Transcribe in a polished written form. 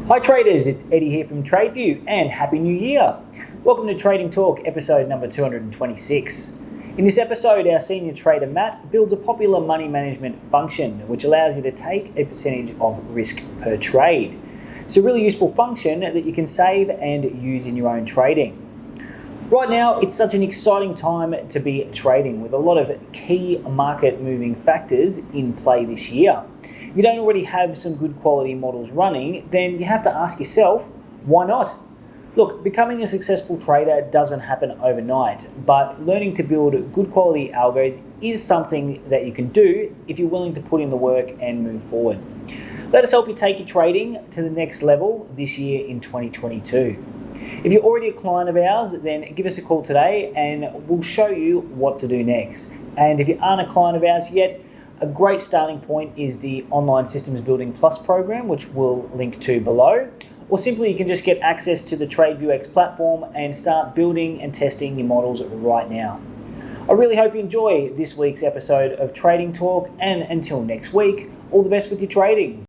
Hi traders, it's Eddie here from TradeView and Happy New Year. Welcome to Trading Talk episode number 226. In this episode, our senior trader Matt builds a popular money management function which allows you to take a percentage of risk per trade. It's a really useful function that you can save and use in your own trading. Right now, it's such an exciting time to be trading with a lot of key market moving factors in play this year. If you don't already have some good quality models running, then you have to ask yourself, why not? Look, becoming a successful trader doesn't happen overnight, but learning to build good quality algos is something that you can do if you're willing to put in the work and move forward. Let us help you take your trading to the next level this year in 2022. If you're already a client of ours, then give us a call today and we'll show you what to do next. And if you aren't a client of ours yet, a great starting point is the Online Systems Building Plus program, which we'll link to below. Or simply you can just get access to the TradeView X platform and start building and testing your models right now. I really hope you enjoy this week's episode of Trading Talk, and until next week, all the best with your trading.